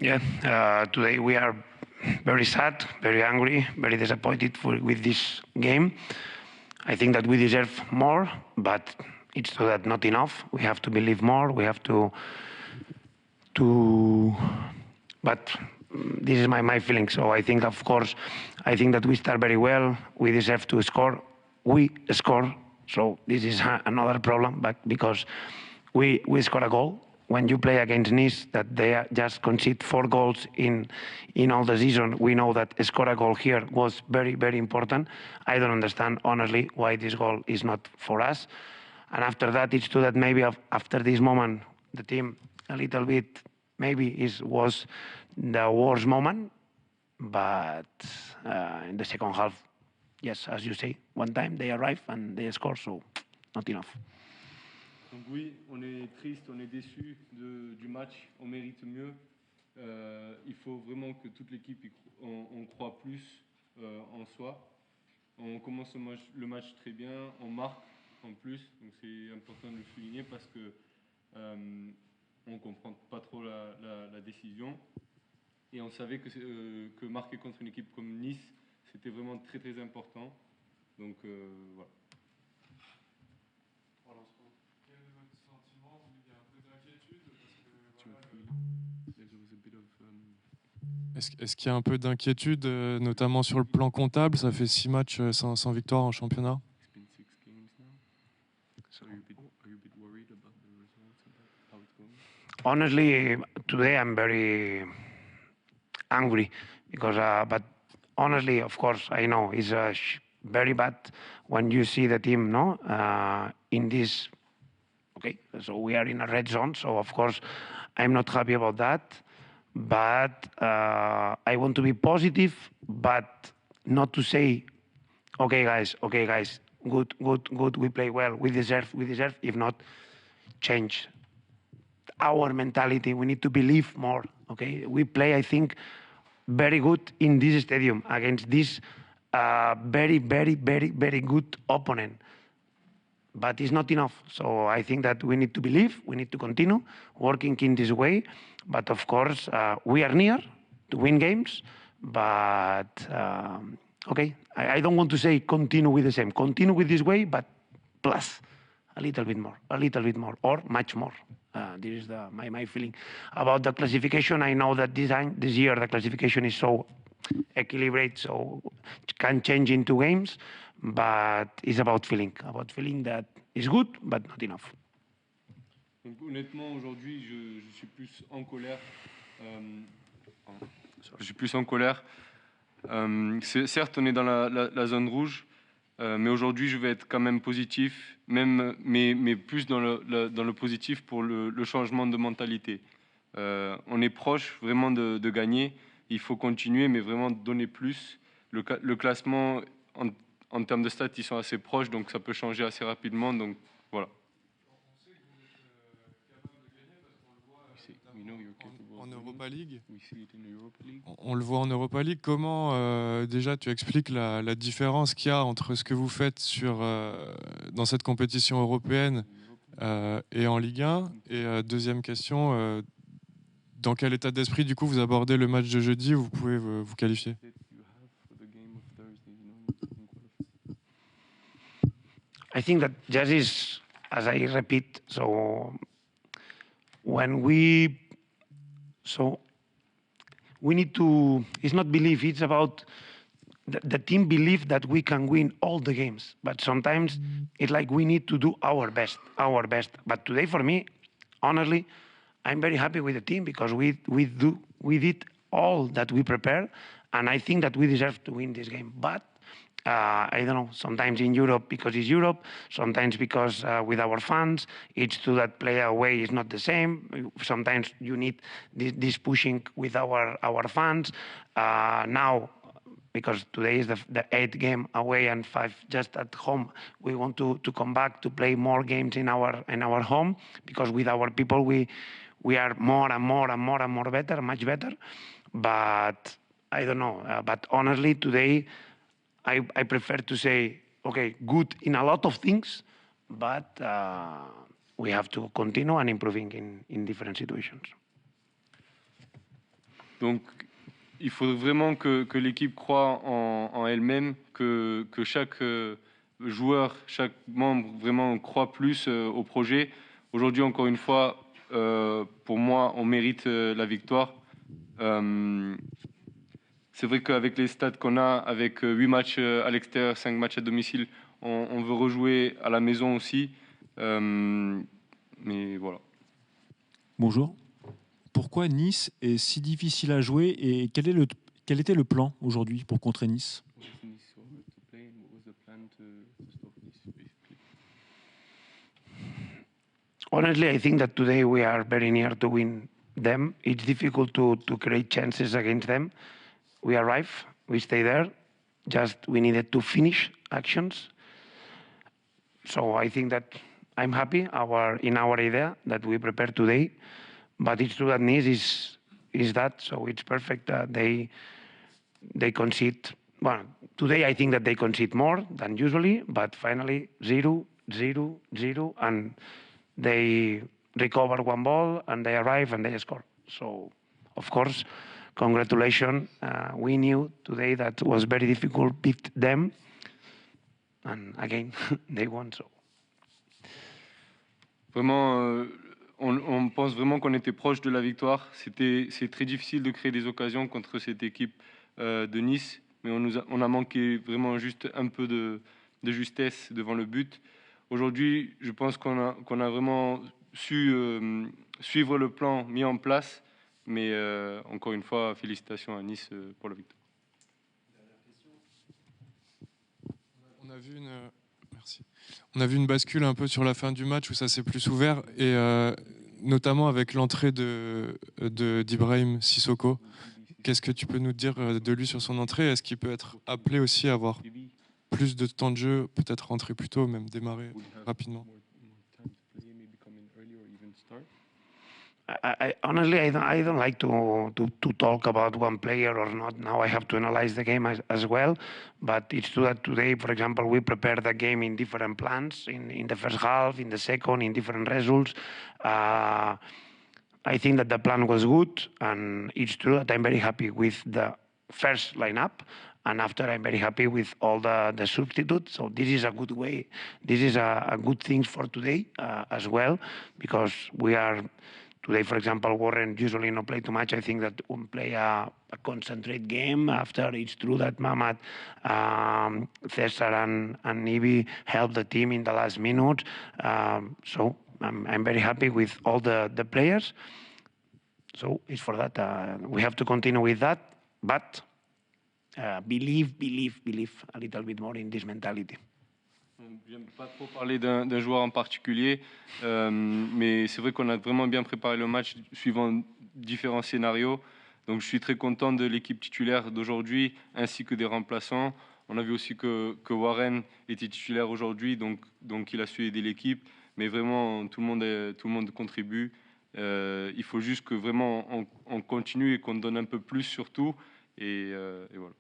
Yeah, today we are very sad, very angry, very disappointed with this game. I think that we deserve more, but it's true that not enough. We have to believe more. We have to but this is my feeling. So I think, of course, I think that we start very well. We deserve to score. We score. So this is another problem, but because we score a goal. When you play against Nice, that they just concede 4 goals in all the season, we know that score a goal here was very, very important. I don't understand, honestly, why this goal is not for us. And after that, it's true that maybe after this moment, the team a little bit maybe was the worst moment, but in the second half, yes, as you say, one time they arrive and they score, so not enough. Donc oui, on est triste, on est déçu du match, on mérite mieux. Il faut vraiment que toute l'équipe on croit plus en soi. On commence le match très bien, on marque en plus, donc c'est important de le souligner parce que on comprend pas trop la décision. Et on savait que marquer contre une équipe comme Nice, c'était vraiment très très important. Donc voilà. Quel est votre sentiment? Il y a un peu d'inquiétude Est-ce qu'il y a un peu d'inquiétude, notamment sur le plan comptable? Ça fait 6 matchs sans victoire en championnat. Honestly, today I'm very angry because, but honestly, of course, I know it's very bad when you see the team, no, in this. Okay, so we are in a red zone, so of course, I'm not happy about that. But I want to be positive, but not to say, okay, guys, good, we play well, we deserve. If not, change our mentality. We need to believe more. Okay, we play, I think, very good in this stadium against this very, very, very, very good opponent. But it's not enough. So I think that we need to believe. We need to continue working in this way. But of course, we are near to win games. But okay, I don't want to say continue with the same. Continue with this way, but plus a little bit more, or much more. This is my feeling about the classification. I know that this year the classification is so equilibrated, so it can change in 2 games, but it's about feeling that it's good, but not enough. Donc honnêtement, aujourd'hui, je suis plus en colère. Je suis plus en colère. Certes, on est dans la zone rouge, mais aujourd'hui, je vais être quand même positif, mais plus dans le positif pour le changement de mentalité. On est proche vraiment de gagner. Il faut continuer, mais vraiment donner plus. Le classement, en termes de stats, ils sont assez proches, donc ça peut changer assez rapidement. Donc voilà. On sait que vous êtes capable de gagner parce qu'on le voit En Europa League. League. On le voit en Europa League. Comment déjà tu expliques la différence qu'il y a entre ce que vous faites dans cette compétition européenne et en Ligue 1? Et deuxième question, dans quel état d'esprit du coup vous abordez le match de jeudi où vous pouvez vous qualifier? I think that just is, as I repeat, so when we need to, it's not belief, it's about the team believe that we can win all the games, but sometimes it's like we need to do our best. But today, for me, honestly, I'm very happy with the team because we did all that we prepared, and I think that we deserve to win this game. But I don't know, sometimes in Europe, because it's Europe, sometimes because with our fans, it's true that play away is not the same. Sometimes you need this pushing with our fans. Now, because today is the 8th game away and 5 just at home, we want to come back to play more games in our home, because with our people we are more and more better, much better. But I don't know. But honestly, today, I prefer to say, okay, good in a lot of things, but we have to continue and improving in different situations. Donc, il faut vraiment que l'équipe croit en elle-même, que chaque joueur, chaque membre vraiment croit plus au projet. Aujourd'hui, encore une fois, pour moi, on mérite la victoire. C'est vrai qu'avec les stats qu'on a, avec 8 matchs à l'extérieur, 5 matchs à domicile, on veut rejouer à la maison aussi. Mais voilà. Bonjour. Pourquoi Nice est si difficile à jouer et quel était le plan aujourd'hui pour contrer Nice? Honestly, I think that today we are very near to win them. It's difficult to create chances against them. We arrive, we stay there. Just we needed to finish actions. So I think that I'm happy in our idea that we prepared today. But it's true that Nice is that, so it's perfect that they concede. Well, today I think that they concede more than usually, but finally 0, 0, 0, and they recover one ball and they arrive and they score. So, of course, congratulations. We knew today that was very difficult, beat them, and again, they won. So. Vraiment, on pense vraiment qu'on était proche de la victoire. C'est très difficile de créer des occasions contre cette équipe de Nice, mais on a manqué vraiment juste un peu de justesse devant le but. Aujourd'hui, je pense qu'on a vraiment su suivre le plan mis en place, mais encore une fois, félicitations à Nice pour la victoire. On a vu une bascule un peu sur la fin du match où ça s'est plus ouvert, et notamment avec l'entrée d'Ibrahim Sissoko. Qu'est-ce que tu peux nous dire de lui sur son entrée? Est-ce qu'il peut être appelé aussi à avoir plus de temps de jeu, peut-être rentrer plus tôt, même démarrer rapidement? Honestly, I don't like to talk about one player or not. Now I have to analyze the game as well. But it's true that today, for example, we prepared the game in different plans, in the first half, in the second, in different results. I think that the plan was good, and it's true that I'm very happy with the first lineup. And after, I'm very happy with all the substitutes. So this is a good way. This is a good thing for today as well, because we are today, for example, Warren usually not play too much. I think that we play a concentrate game. After, it's true that Mamad, Cesar, and Nibi helped the team in the last minute. So I'm very happy with all the players. So it's for that. We have to continue with that, but believe a little bit more in this mentality. J'aime pas trop parler d'un joueur en particulier, mais c'est vrai qu'on a vraiment bien préparé le match suivant différents scénarios. Donc je suis très content de l'équipe titulaire d'aujourd'hui ainsi que des remplaçants. On a vu aussi que Warren était titulaire aujourd'hui, donc il a su aider l'équipe. Mais vraiment, tout le monde contribue. Il faut juste que vraiment on continue et qu'on donne un peu plus surtout. Et voilà.